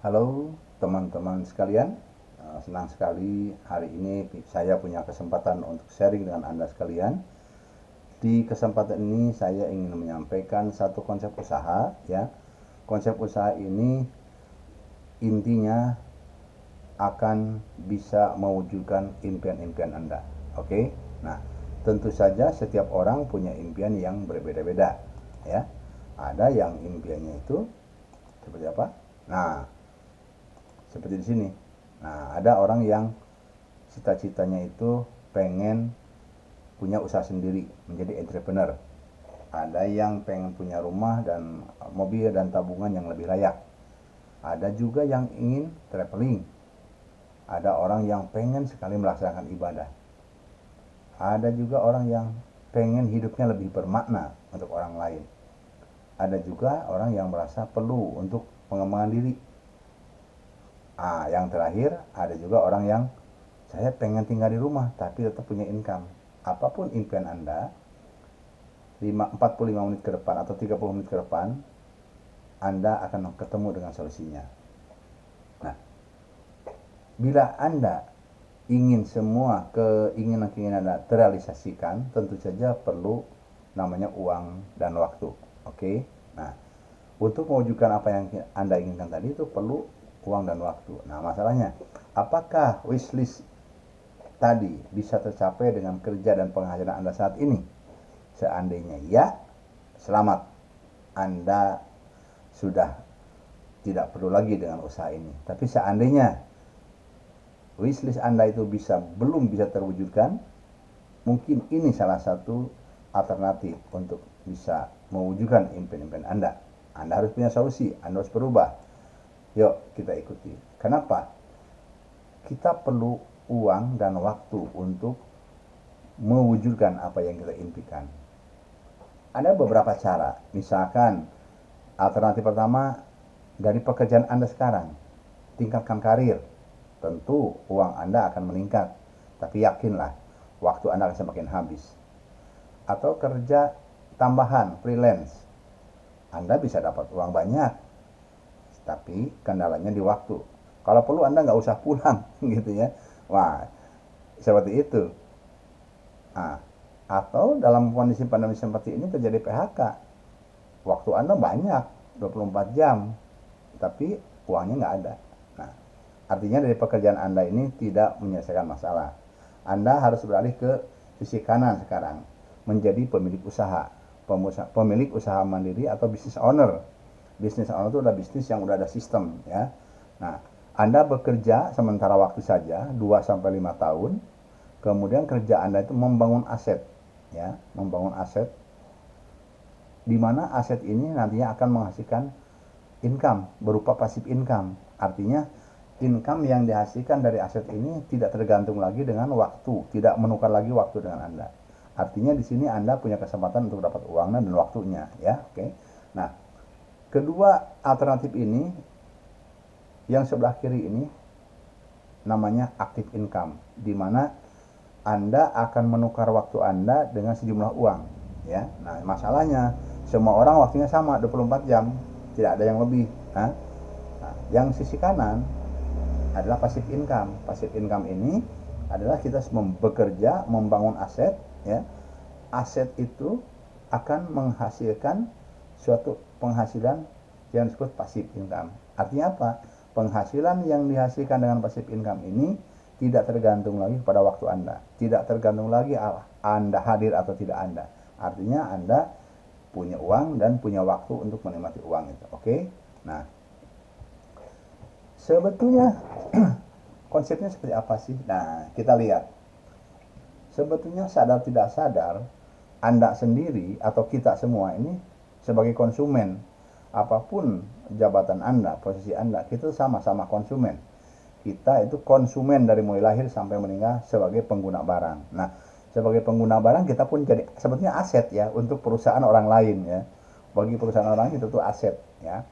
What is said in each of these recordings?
Halo teman-teman sekalian, senang sekali hari ini saya punya kesempatan untuk sharing dengan Anda sekalian. Di kesempatan ini saya ingin menyampaikan satu konsep usaha ya. Konsep usaha ini intinya akan bisa mewujudkan impian-impian Anda. Oke? Nah, tentu saja setiap orang punya impian yang berbeda-beda ya. Ada yang impiannya itu seperti apa? Nah, seperti di sini. Nah, ada orang yang cita-citanya itu pengen punya usaha sendiri, menjadi entrepreneur. Ada yang pengen punya rumah dan mobil dan tabungan yang lebih layak. Ada juga yang ingin traveling. Ada orang yang pengen sekali melaksanakan ibadah. Ada juga orang yang pengen hidupnya lebih bermakna untuk orang lain. Ada juga orang yang merasa perlu untuk pengembangan diri. Yang terakhir ada juga orang yang saya pengen tinggal di rumah tapi tetap punya income. Apapun impian Anda, 45 menit ke depan atau 30 menit ke depan, Anda akan ketemu dengan solusinya. Nah, bila Anda ingin semua keinginan-keinginan Anda terrealisasikan, tentu saja perlu namanya uang dan waktu. Oke? Nah, untuk mewujudkan apa yang Anda inginkan tadi itu perlu uang dan waktu. Nah, masalahnya, apakah wishlist tadi bisa tercapai dengan kerja dan penghasilan Anda saat ini? Seandainya ya, selamat. Anda sudah tidak perlu lagi dengan usaha ini. Tapi seandainya wishlist Anda itu belum bisa terwujudkan, mungkin ini salah satu alternatif untuk bisa mewujudkan impian-impian Anda. Anda harus punya solusi, Anda harus berubah. Yuk kita ikuti. Kenapa? Kita perlu uang dan waktu untuk mewujudkan apa yang kita impikan. Ada beberapa cara. Misalkan alternatif pertama, dari pekerjaan Anda sekarang, tingkatkan karir. Tentu uang Anda akan meningkat, tapi yakinlah waktu Anda akan semakin habis. Atau kerja tambahan, freelance. Anda bisa dapat uang banyak, tapi kendalanya di waktu. Kalau perlu Anda nggak usah pulang gitu ya. Wah, seperti itu. Atau dalam kondisi pandemi seperti ini terjadi PHK. Waktu Anda banyak, 24 jam, tapi uangnya nggak ada. Nah, artinya dari pekerjaan Anda ini tidak menyelesaikan masalah. Anda harus beralih ke sisi kanan sekarang, menjadi pemilik usaha. Pemilik usaha mandiri atau business owner. Business owner itu adalah bisnis yang udah ada sistem ya. Nah, Anda bekerja sementara waktu saja 2-5 tahun. Kemudian kerja Anda itu membangun aset ya, membangun aset di mana aset ini nantinya akan menghasilkan income berupa passive income. Artinya income yang dihasilkan dari aset ini tidak tergantung lagi dengan waktu, tidak menukar lagi waktu dengan Anda. Artinya di sini Anda punya kesempatan untuk dapat uangnya dan waktunya ya. Oke. Nah, kedua alternatif ini yang sebelah kiri ini namanya active income, di mana Anda akan menukar waktu Anda dengan sejumlah uang ya. Nah, masalahnya semua orang waktunya sama 24 jam, tidak ada yang lebih. Nah, yang sisi kanan adalah passive income. Passive income ini adalah kita bekerja membangun aset ya. Aset itu akan menghasilkan suatu penghasilan yang disebut passive income. Artinya apa? Penghasilan yang dihasilkan dengan passive income ini tidak tergantung lagi pada waktu Anda. Tidak tergantung lagi Anda hadir atau tidak Anda. Artinya Anda punya uang dan punya waktu untuk menikmati uang itu. Oke? Nah, sebetulnya konsepnya seperti apa sih? Nah, kita lihat. Sebetulnya sadar tidak sadar, Anda sendiri atau kita semua ini sebagai konsumen, apapun jabatan Anda, posisi Anda, kita sama-sama konsumen. Kita itu konsumen dari mulai lahir sampai meninggal sebagai pengguna barang. Nah, sebagai pengguna barang kita pun jadi sebetulnya aset ya untuk perusahaan orang lain ya. Bagi perusahaan orang itu tuh aset ya.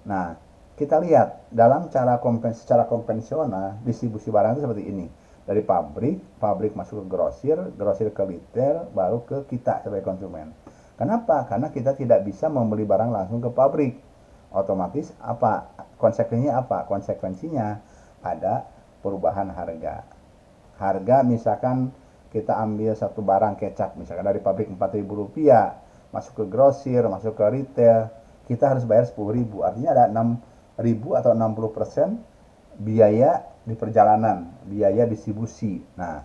Nah, kita lihat dalam secara konvensional distribusi barang itu seperti ini. Dari pabrik masuk ke grosir ke retail, baru ke kita sebagai konsumen. Kenapa? Karena kita tidak bisa membeli barang langsung ke pabrik. Otomatis apa? konsekuensinya apa? Konsekuensinya ada perubahan harga. Harga misalkan kita ambil satu barang kecap misalkan dari pabrik Rp4.000, masuk ke grosir, masuk ke retail, kita harus bayar Rp10.000. Artinya ada Rp6.000 atau 60% biaya di perjalanan, biaya distribusi. Nah,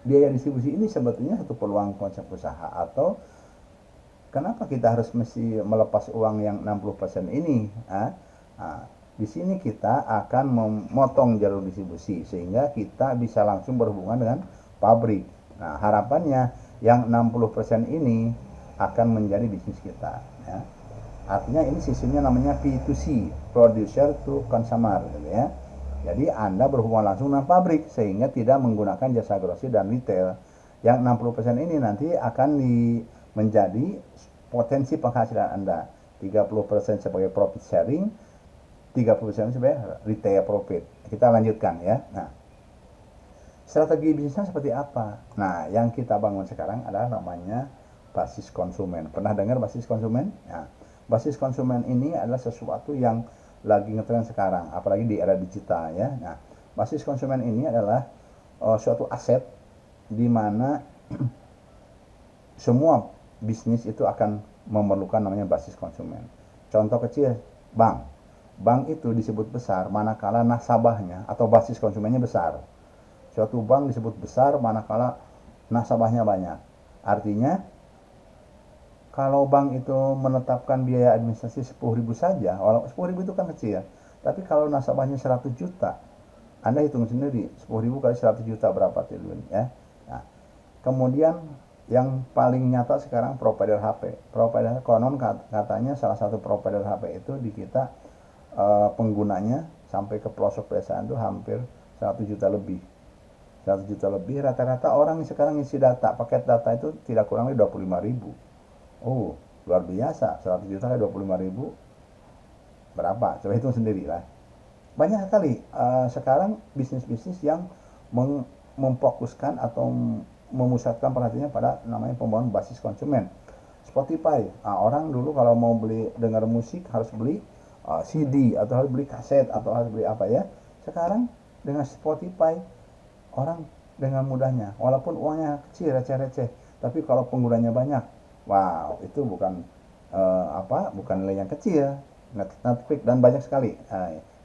biaya distribusi ini sebetulnya satu peluang konsep usaha. Atau kenapa kita harus mesti melepas uang yang 60% ini? Di sini kita akan memotong jalur distribusi sehingga kita bisa langsung berhubungan dengan pabrik. Nah, harapannya yang 60% ini akan menjadi bisnis kita, ya. Artinya ini sistemnya namanya P2C, producer to consumer, gitu ya. Jadi Anda berhubungan langsung dengan pabrik sehingga tidak menggunakan jasa grosir dan retail. Yang 60% ini nanti akan menjadi potensi penghasilan Anda. 30% sebagai profit sharing, 30% sebagai retail profit. Kita lanjutkan ya. Nah, strategi bisnisnya seperti apa? Nah, yang kita bangun sekarang adalah namanya basis konsumen. Pernah dengar basis konsumen? Nah, basis konsumen ini adalah sesuatu yang lagi ngetren sekarang, apalagi di era digital ya. Nah, basis konsumen ini adalah suatu aset di mana semua bisnis itu akan memerlukan namanya basis konsumen. Contoh kecil, bank. Bank itu disebut besar manakala nasabahnya atau basis konsumennya besar. Suatu bank disebut besar manakala nasabahnya banyak. Artinya kalau bank itu menetapkan biaya administrasi 10.000 saja, walau 10.000 itu kan kecil ya. Tapi kalau nasabahnya 100 juta, Anda hitung sendiri, 10.000 kali 100 juta berapa triliun ya. Nah, kemudian yang paling nyata sekarang provider HP. Provider konon katanya salah satu provider HP itu di kita penggunanya sampai ke pelosok pedesaan itu hampir 100 juta lebih. 100 juta lebih, rata-rata orang sekarang isi data, paket data itu tidak kurang dari 25.000. Oh, luar biasa. 100 juta kali 25.000 berapa? Coba hitung sendiri lah. Banyak sekali sekarang bisnis-bisnis yang memfokuskan atau memusatkan perhatiannya pada namanya pembangunan basis konsumen. Spotify. Orang dulu kalau mau dengar musik harus beli CD atau harus beli kaset atau harus beli apa ya. Sekarang dengan Spotify orang dengan mudahnya, walaupun uangnya kecil, receh-receh, tapi kalau penggunanya banyak, wow, itu bukan bukan nilai yang kecil. Netflix dan banyak sekali.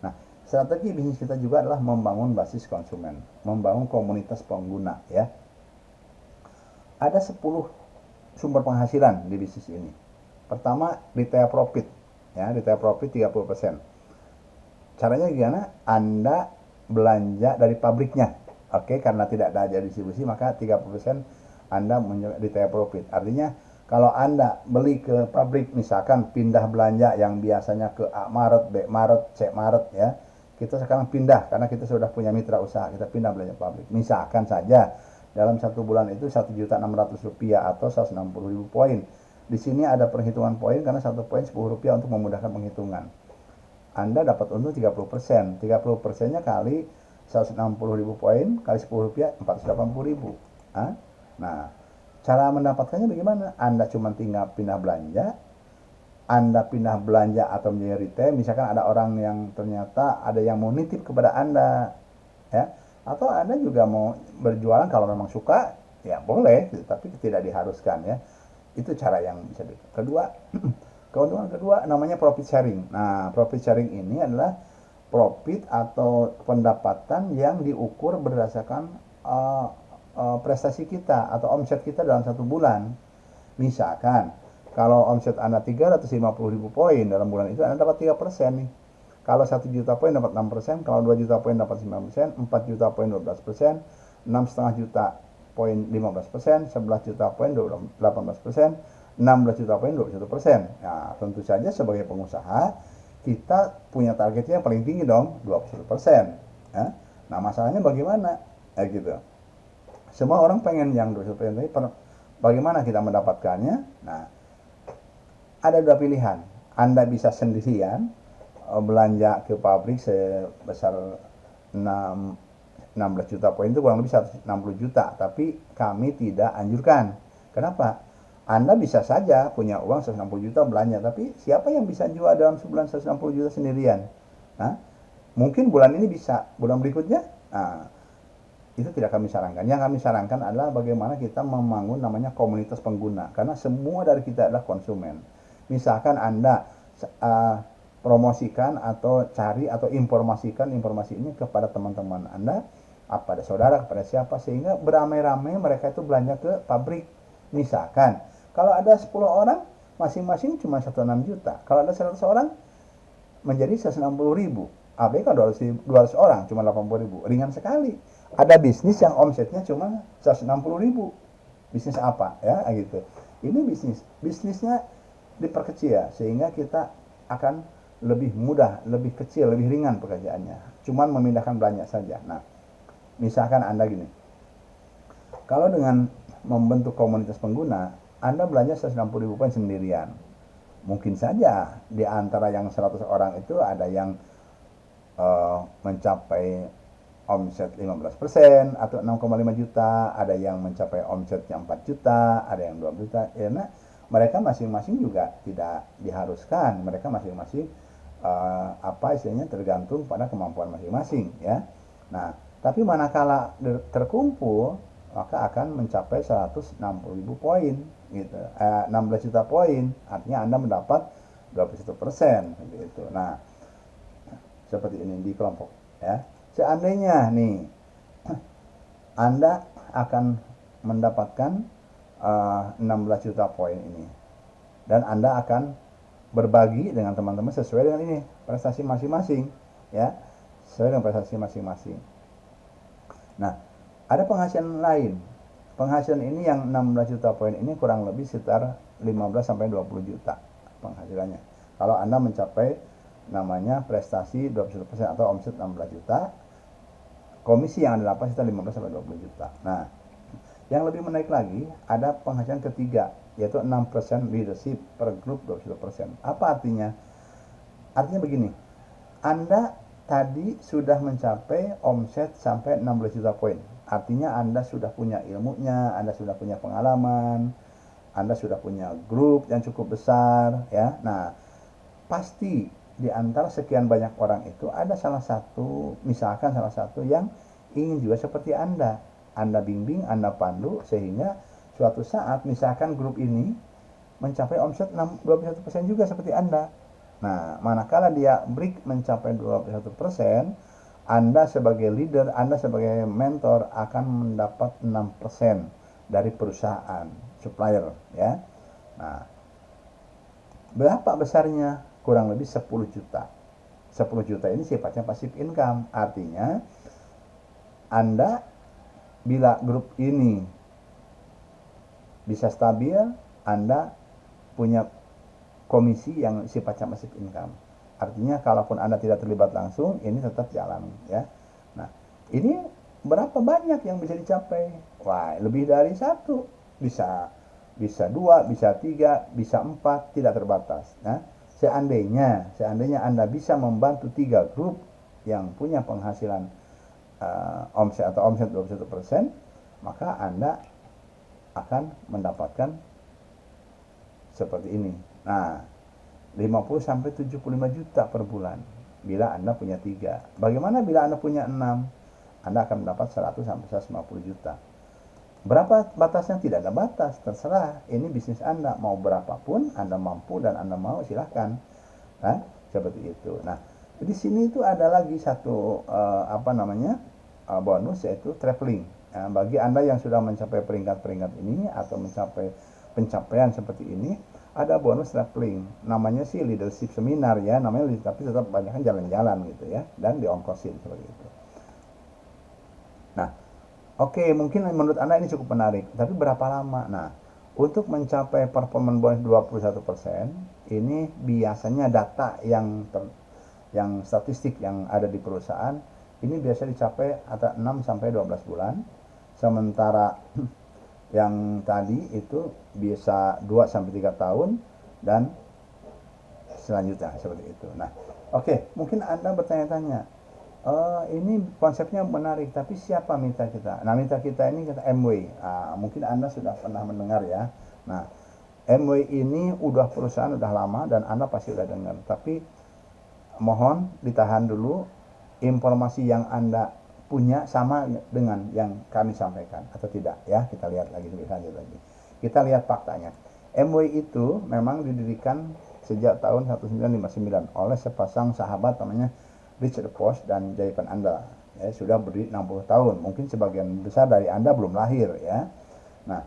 Nah, strategi bisnis kita juga adalah membangun basis konsumen, membangun komunitas pengguna ya. Ada 10 sumber penghasilan di bisnis ini. Pertama, retail profit. Ya, retail profit 30%. Caranya gimana? Anda belanja dari pabriknya. Oke, karena tidak ada distribusi maka 30% Anda retail profit. Artinya kalau Anda beli ke pabrik, misalkan pindah belanja yang biasanya ke A Maret, B Maret, C Maret ya. Kita sekarang pindah karena kita sudah punya mitra usaha, kita pindah belanja pabrik. Misalkan saja dalam satu bulan itu Rp1.600.000 atau 160.000 poin. Di sini ada perhitungan poin karena satu poin Rp10 untuk memudahkan penghitungan. Anda dapat untung 30%. 30%-nya kali 160.000 poin kali Rp10, 480.000. Nah, cara mendapatkannya bagaimana? Anda cuma tinggal pindah belanja. Anda pindah belanja atau menjadi retail, misalkan ada orang yang ternyata ada yang mau nitip kepada Anda ya, atau Anda juga mau berjualan kalau memang suka, ya boleh, tapi tidak diharuskan ya. Itu cara yang bisa kedua. Keuntungan kedua namanya profit sharing. Nah, profit sharing ini adalah profit atau pendapatan yang diukur berdasarkan prestasi kita atau omset kita dalam satu bulan. Misalkan kalau omset Anda 350.000 poin dalam bulan itu Anda dapat 3% nih. Kalau 1 juta poin dapat 6%, kalau 2 juta poin dapat 9%, 4 juta poin 12%, 6,5 juta poin 15%, 11 juta poin 18%, 16 juta poin 21%. Nah, tentu saja sebagai pengusaha kita punya targetnya yang paling tinggi dong, 21%. Ya. Nah, masalahnya bagaimana? Gitu. Semua orang pengen yang 21%, tapi bagaimana kita mendapatkannya? Nah, ada dua pilihan. Anda bisa sendirian belanja ke pabrik sebesar 16 juta poin itu kurang lebih 160 juta, tapi kami tidak anjurkan. Kenapa? Anda bisa saja punya uang 160 juta belanja, tapi siapa yang bisa jual dalam sebulan 160 juta sendirian? Nah, mungkin bulan ini bisa, bulan berikutnya, nah, itu tidak kami sarankan. Yang kami sarankan adalah bagaimana kita membangun namanya komunitas pengguna, karena semua dari kita adalah konsumen. Misalkan Anda promosikan atau cari atau informasikan informasi ini kepada teman-teman Anda, pada saudara, kepada siapa, sehingga beramai-ramai mereka itu belanja ke pabrik. Misalkan kalau ada 10 orang, masing-masing cuma 1,6 juta. Kalau ada 100 orang, menjadi 160.000. ABK 200 orang, cuma 80.000. Ringan sekali. Ada bisnis yang omsetnya cuma 160.000. Bisnis apa? Ya, gitu. Ini bisnisnya diperkecil ya, sehingga kita akan lebih mudah, lebih kecil, lebih ringan pekerjaannya. Cuman memindahkan belanja saja. Nah, misalkan Anda gini, kalau dengan membentuk komunitas pengguna, Anda belanja 160.000 poin sendirian. Mungkin saja di antara yang 100 orang itu ada yang mencapai omset 15% atau 6,5 juta, ada yang mencapai omsetnya 4 juta, ada yang 2 juta. Karena mereka masing-masing juga tidak diharuskan, mereka masing-masing istilahnya tergantung pada kemampuan masing-masing ya. Nah, tapi manakala terkumpul maka akan mencapai 160.000 poin gitu. 16 juta poin, artinya Anda mendapat 21% gitu. Nah, seperti ini di kelompok ya. Seandainya nih Anda akan mendapatkan 16 juta poin ini dan Anda akan berbagi dengan teman-teman sesuai dengan ini prestasi masing-masing ya, sesuai dengan prestasi masing-masing. Nah, ada penghasilan lain. Penghasilan ini yang 16 juta poin ini kurang lebih sekitar 15 sampai 20 juta penghasilannya. Kalau Anda mencapai namanya prestasi 21% atau omset 16 juta, komisi yang Anda dapat sekitar 15 sampai 20 juta. Nah, yang lebih menarik lagi, ada penghasilan ketiga, yaitu 6% leadership per grup 20%. Apa artinya? Artinya begini, Anda tadi sudah mencapai omset sampai 16 juta poin. Artinya Anda sudah punya ilmunya, Anda sudah punya pengalaman, Anda sudah punya grup yang cukup besar, ya. Nah, pasti di antara sekian banyak orang itu ada salah satu, misalkan salah satu yang ingin juga seperti Anda. Anda bimbing, Anda pandu, sehingga suatu saat misalkan grup ini mencapai omset 21% juga seperti Anda. Nah, manakala dia break mencapai 21%, Anda sebagai leader, Anda sebagai mentor akan mendapat 6% dari perusahaan supplier ya. Nah, berapa besarnya? Kurang lebih 10 juta. 10 juta ini sifatnya passive income. Artinya Anda bila grup ini bisa stabil, Anda punya komisi yang sifatnya passive income. Artinya kalaupun Anda tidak terlibat langsung, ini tetap jalan ya. Nah, ini berapa banyak yang bisa dicapai? Wah, lebih dari satu. Bisa 2, bisa 3, bisa 4, tidak terbatas. Nah, seandainya Anda bisa membantu 3 grup yang punya penghasilan omset atau omset 21%, maka Anda akan mendapatkan seperti ini. Nah, 50 sampai 75 juta per bulan bila Anda punya 3. Bagaimana bila Anda punya 6? Anda akan mendapat 100 sampai 150 juta. Berapa batasnya? Tidak ada batas, terserah. Ini bisnis Anda, mau berapapun Anda mampu dan Anda mau, silahkan. Nah, seperti itu. Nah, di sini itu ada lagi satu bonus, yaitu traveling. Nah, bagi Anda yang sudah mencapai peringkat-peringkat ini atau mencapai pencapaian seperti ini, ada bonus traveling. Namanya sih leadership seminar ya, namanya, tapi tetap banyakkan jalan-jalan gitu ya, dan diongkosin seperti itu. Nah, oke, mungkin menurut Anda ini cukup menarik, tapi berapa lama? Nah, untuk mencapai performance bonus 21%, ini biasanya data yang statistik yang ada di perusahaan, ini biasa dicapai antara 6 sampai 12 bulan. Sementara yang tadi itu bisa 2 sampai 3 tahun dan selanjutnya seperti itu. Nah, oke, mungkin Anda bertanya-tanya, ini konsepnya menarik, tapi siapa mitra kita? Nah, mitra kita ini kita Amway. Mungkin Anda sudah pernah mendengar ya. Nah, MW ini udah perusahaan udah lama dan Anda pasti udah dengar. Tapi mohon ditahan dulu, informasi yang Anda punya sama dengan yang kami sampaikan atau tidak ya. Kita lihat lagi lebih lanjut lagi. Kita lihat faktanya. MW itu memang didirikan sejak tahun 1959 oleh sepasang sahabat namanya Richard Fox dan Jay Van Andel. Ya, sudah berdiri 60 tahun. Mungkin sebagian besar dari Anda belum lahir ya. Nah,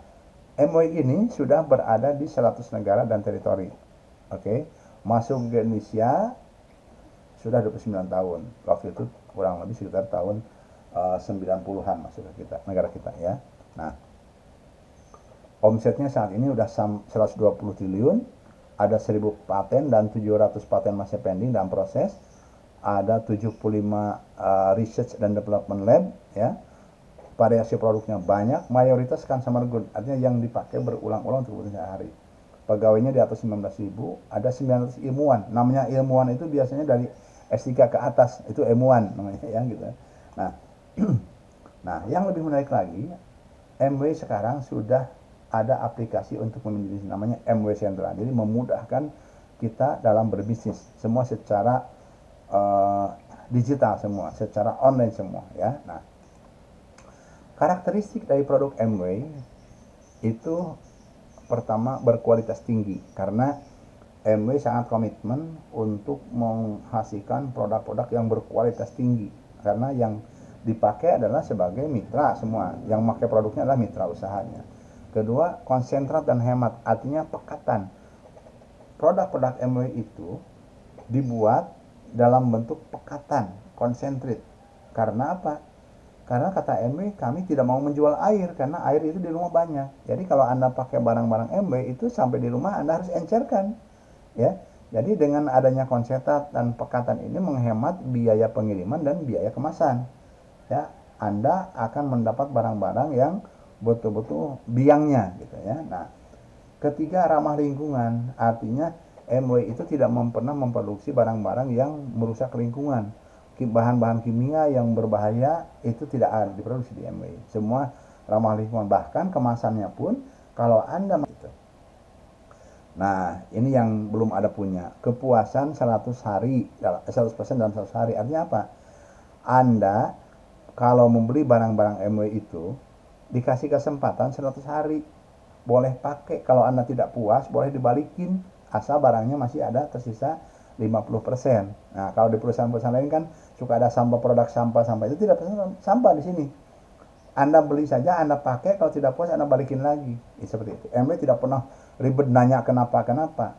MW ini sudah berada di 100 negara dan teritori. Oke. Masuk ke Indonesia sudah 29 tahun. Waktu itu kurang lebih sekitar tahun 90-an masuk ke kita, negara kita ya. Nah, omsetnya saat ini udah 120 triliun, ada 1000 paten dan 700 paten masih pending dalam proses. Ada 75 research dan development lab ya. Variasi produknya banyak, mayoritas consumer good, artinya yang dipakai berulang-ulang untuk kebutuhan sehari. Pegawainya di atas 19.000, ada 900 ilmuwan. Namanya ilmuwan itu biasanya dari S3 ke atas, itu ilmuwan namanya ya gitu. Nah, nah yang lebih menarik lagi, MW sekarang sudah ada aplikasi untuk memilih namanya MW Central. Jadi memudahkan kita dalam berbisnis, semua secara digital semua, secara online semua ya. Nah, karakteristik dari produk MW itu pertama berkualitas tinggi karena MW sangat komitmen untuk menghasilkan produk-produk yang berkualitas tinggi karena yang dipakai adalah sebagai mitra semua, yang pakai produknya adalah mitra usahanya. Kedua, konsentrat dan hemat, artinya pekatan. Produk-produk MW itu dibuat dalam bentuk pekatan, konsentrit. Karena apa? Karena kata MW, kami tidak mau menjual air karena air itu di rumah banyak. Jadi kalau Anda pakai barang-barang MW itu sampai di rumah Anda harus encerkan. Ya. Jadi dengan adanya konsentrat dan pekatan ini menghemat biaya pengiriman dan biaya kemasan. Ya, Anda akan mendapat barang-barang yang betul-betul biangnya gitu ya. Nah, ketiga ramah lingkungan, artinya MW itu tidak pernah memproduksi barang-barang yang merusak lingkungan. Bahan-bahan kimia yang berbahaya itu tidak ada diproduksi di MW. Semua ramah lingkungan, bahkan kemasannya pun kalau Anda itu. Nah, ini yang belum ada punya. Kepuasan 100 hari, 100% dalam 100 hari. Artinya apa? Anda kalau membeli barang-barang MW itu dikasih kesempatan 100 hari. Boleh pakai, kalau Anda tidak puas boleh dibalikin asal barangnya masih ada tersisa 50%. Nah, kalau di perusahaan-perusahaan lain kan suka ada sampah, produk sampah itu tidak sampah di sini. Anda beli saja, Anda pakai, kalau tidak puas Anda balikin lagi. Seperti itu. MW tidak pernah ribet nanya kenapa.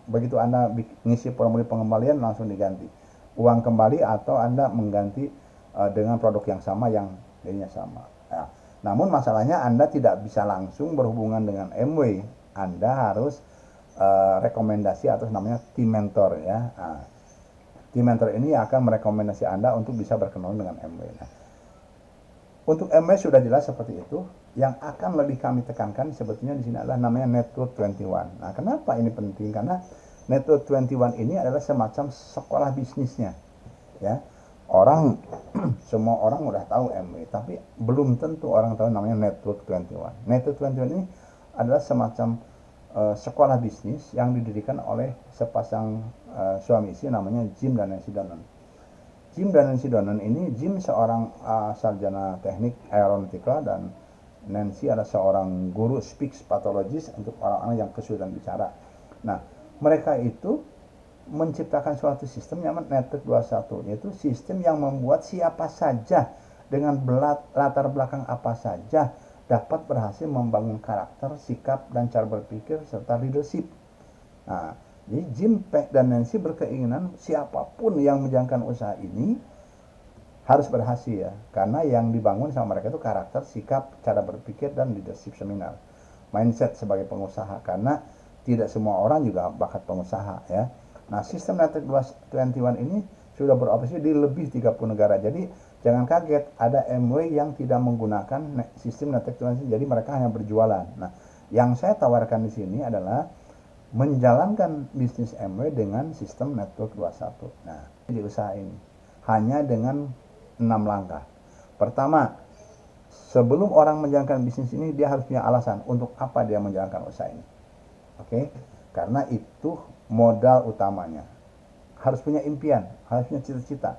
Begitu Anda ngisi formulir pengembalian langsung diganti. Uang kembali atau Anda mengganti dengan produk yang sama yang nilainya sama. Nah, namun masalahnya Anda tidak bisa langsung berhubungan dengan MW. Anda harus rekomendasi atau namanya team mentor ya. Nah, team mentor ini akan merekomendasi Anda untuk bisa berkenalan dengan MW. Nah, untuk MW sudah jelas seperti itu. Yang akan lebih kami tekankan sebetulnya di sini adalah namanya Network 21. Nah, kenapa ini penting? Karena Network 21 ini adalah semacam sekolah bisnisnya. Ya. Orang semua orang udah tahu MW, tapi belum tentu orang tahu namanya Network 21. Network 21 ini adalah semacam sekolah bisnis yang didirikan oleh sepasang suami istri namanya Jim dan Nancy Donan. Jim dan Nancy Donan ini, Jim seorang sarjana teknik aeronautika dan Nancy adalah seorang guru speech pathologist untuk orang-orang yang kesulitan bicara. Nah, mereka itu menciptakan suatu sistem yang Network 21, yaitu sistem yang membuat siapa saja dengan latar belakang apa saja dapat berhasil membangun karakter, sikap, dan cara berpikir serta leadership. Nah, jadi Jim dan Nancy berkeinginan siapapun yang menjalankan usaha ini harus berhasil ya, karena yang dibangun sama mereka itu karakter, sikap, cara berpikir, dan leadership seminar. Mindset sebagai pengusaha, karena tidak semua orang juga bakat pengusaha ya. Nah, sistem Network 21 ini sudah beroperasi di lebih 30 negara. Jadi jangan kaget ada MW yang tidak menggunakan sistem Network 21. Jadi mereka hanya berjualan. Nah, yang saya tawarkan di sini adalah menjalankan bisnis MW dengan sistem Network 21. Nah, di usaha ini hanya dengan 6 langkah. Pertama, sebelum orang menjalankan bisnis ini dia harus punya alasan untuk apa dia menjalankan usaha ini. Oke, karena itu modal utamanya. Harus punya impian, harus punya cita-cita.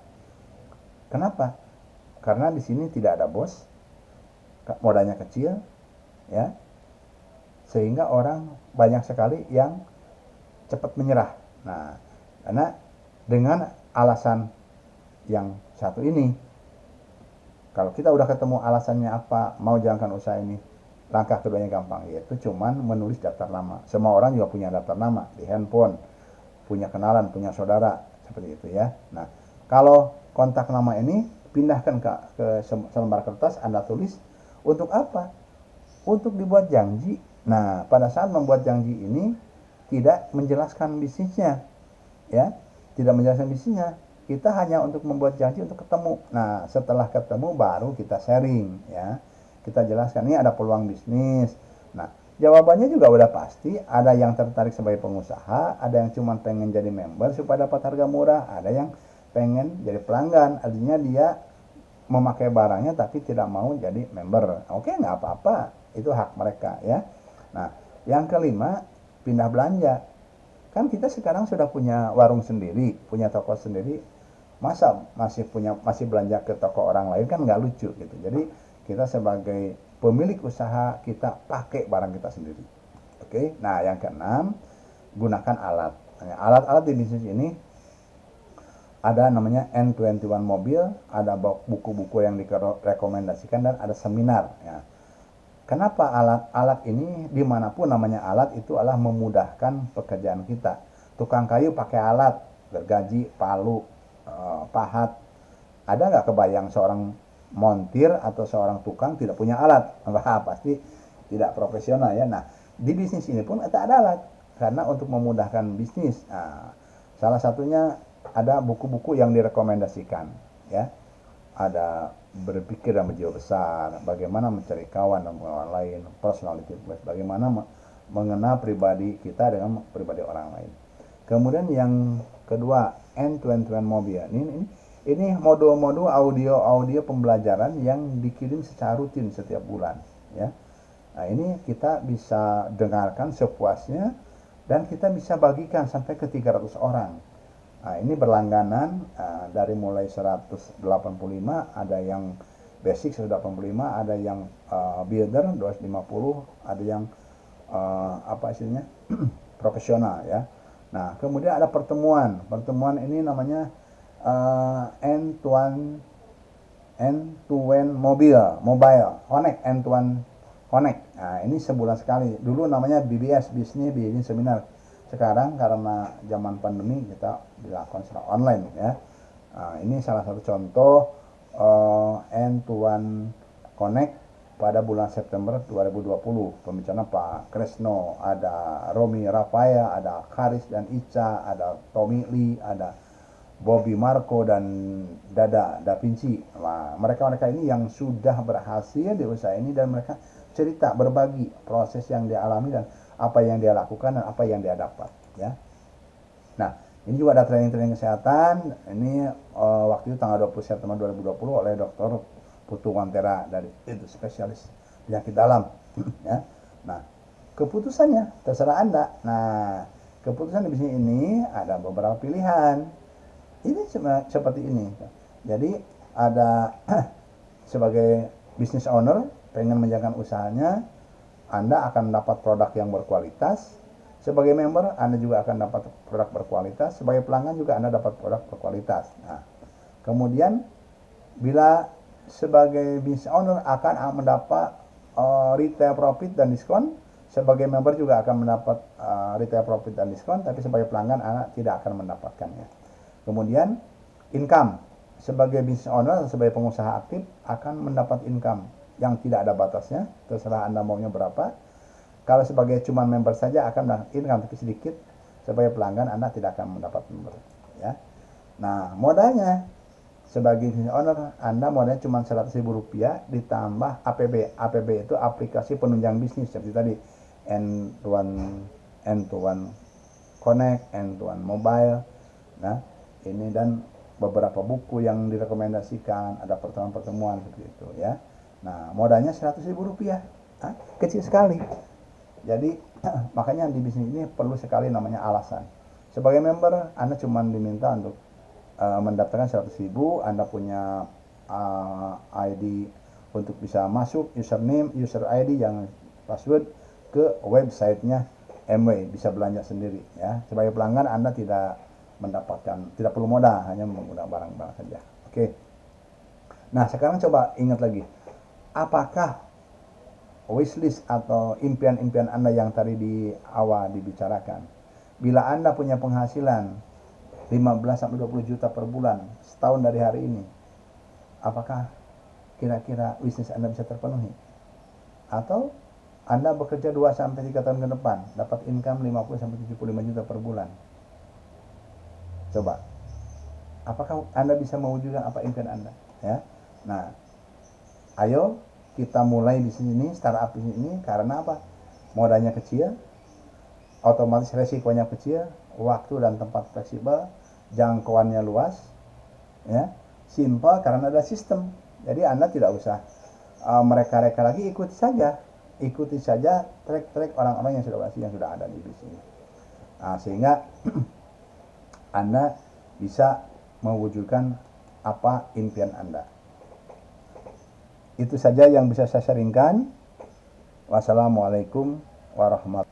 Kenapa? Karena di sini tidak ada bos, modalnya kecil, ya, sehingga orang banyak sekali yang cepat menyerah. Nah, karena dengan alasan yang satu ini, kalau kita udah ketemu alasannya apa, mau jalankan usaha ini, langkah keduanya gampang, yaitu cuman menulis daftar nama. Semua orang juga punya daftar nama di handphone, punya kenalan, punya saudara, seperti itu ya. Nah, kalau kontak nama ini pindahkan ke selembar kertas, Anda tulis untuk apa? Untuk dibuat janji. Nah, pada saat membuat janji ini tidak menjelaskan bisnisnya, ya, tidak menjelaskan bisnisnya. Kita hanya untuk membuat janji untuk ketemu. Nah, setelah ketemu baru kita sharing, ya. Kita jelaskan ini ada peluang bisnis. Nah, jawabannya juga udah pasti. Ada yang tertarik sebagai pengusaha, ada yang cuma pengen jadi member supaya dapat harga murah, ada yang pengen jadi pelanggan. Artinya dia memakai barangnya tapi tidak mau jadi member. Oke, nggak apa-apa, itu hak mereka, ya. Nah, yang kelima, pindah belanja. Kan kita sekarang sudah punya warung sendiri, punya toko sendiri, masa masih belanja ke toko orang lain, kan nggak lucu gitu. Jadi kita sebagai pemilik usaha, kita pakai barang kita sendiri. Oke, nah yang keenam, gunakan alat. Alat-alat di bisnis ini ada namanya N21 mobil, ada buku-buku yang direkomendasikan, dan ada seminar, ya. Kenapa alat-alat ini, dimanapun namanya alat, itu adalah memudahkan pekerjaan kita. Tukang kayu pakai alat, gergaji, palu, pahat. Ada nggak kebayang seorang montir atau seorang tukang tidak punya alat? Wah, pasti tidak profesional, ya. Nah, di bisnis ini pun ada alat, karena untuk memudahkan bisnis. Nah, salah satunya ada buku-buku yang direkomendasikan, ya. Ada berpikir dan berjiwa besar, bagaimana mencari kawan dan kawan lain, personality quest, bagaimana mengenal pribadi kita dengan pribadi orang lain. Kemudian yang kedua, N21 mobil. Ini modul-modul audio pembelajaran yang dikirim secara rutin setiap bulan, ya. Nah, ini kita bisa dengarkan sepuasnya dan kita bisa bagikan sampai ke 300 orang. Nah, ini berlangganan, dari mulai 185, ada yang basic 185, ada yang builder 250, ada yang apa istilahnya profesional, ya. Nah, kemudian ada pertemuan ini namanya N21 mobile connect, N21 connect. Nah, ini sebulan sekali. Dulu namanya BBS, Business Seminar. Sekarang karena zaman pandemi kita dilakukan secara online, ya. Nah, ini salah satu contoh N21 Connect pada bulan September 2020. Pembicara Pak Kresno, ada Romi Rafael, ada Karis dan Ica, ada Tommy Lee, ada Bobby Marco dan Dada Da Vinci. Nah, mereka ini yang sudah berhasil di usaha ini, dan mereka cerita, berbagi proses yang dia alami dan apa yang dia lakukan dan apa yang dia dapat, ya. Nah, ini juga ada training kesehatan. Ini waktu itu tanggal 20 September 2020 oleh Dr. Putu Wantera, dari itu spesialis penyakit dalam, ya. Nah, keputusannya terserah Anda. Nah, keputusan di bisnis ini ada beberapa pilihan. Ini seperti ini. Jadi ada sebagai business owner pengen menjalankan usahanya, Anda akan dapat produk yang berkualitas. Sebagai member, Anda juga akan dapat produk berkualitas. Sebagai pelanggan juga Anda dapat produk berkualitas. Nah, kemudian bila sebagai business owner akan mendapat retail profit dan diskon, sebagai member juga akan mendapat retail profit dan diskon, tapi sebagai pelanggan Anda tidak akan mendapatkannya. Kemudian income, sebagai business owner, sebagai pengusaha aktif akan mendapat income yang tidak ada batasnya, terserah Anda maunya berapa. Kalau sebagai cuma member saja akan mendapat income tapi sedikit, sebagai pelanggan Anda tidak akan mendapat member, ya. Nah, modalnya sebagai business owner, Anda modalnya cuma Rp100.000 ditambah APB. APB itu aplikasi penunjang bisnis seperti tadi, N21 Connect, N21 Mobile. Nah, ini dan beberapa buku yang direkomendasikan, ada pertemuan-pertemuan seperti itu, ya. Nah, modalnya Rp100.000, kecil sekali. Jadi makanya di bisnis ini perlu sekali namanya alasan. Sebagai member, Anda cuma diminta untuk mendaftarkan 100.000, Anda punya ID untuk bisa masuk, username, user ID yang password ke websitenya MW, bisa belanja sendiri ya. Sebagai pelanggan Anda tidak perlu modal, hanya menggunakan barang-barang saja. Oke. Nah, sekarang coba ingat lagi. Apakah wishlist atau impian-impian Anda yang tadi di awal dibicarakan, bila Anda punya penghasilan 15-20 juta per bulan setahun dari hari ini, apakah kira-kira bisnis Anda bisa terpenuhi? Atau Anda bekerja 2-3 tahun ke depan dapat income 50-75 juta per bulan? Coba, apakah Anda bisa mewujudkan apa impian Anda? Ya. Nah, ayo kita mulai bisnis ini, startup bisnis ini. Karena apa? Modalnya kecil, otomatis resikonya kecil, waktu dan tempat fleksibel, jangkauannya luas, ya, simple karena ada sistem. Jadi Anda tidak usah mereka-reka lagi, ikuti saja track orang-orang yang sudah ada di bisnis. Nah, sehingga Anda bisa mewujudkan apa impian Anda. Itu saja yang bisa saya sharingkan. Wassalamualaikum warahmatullahi wabarakatuh.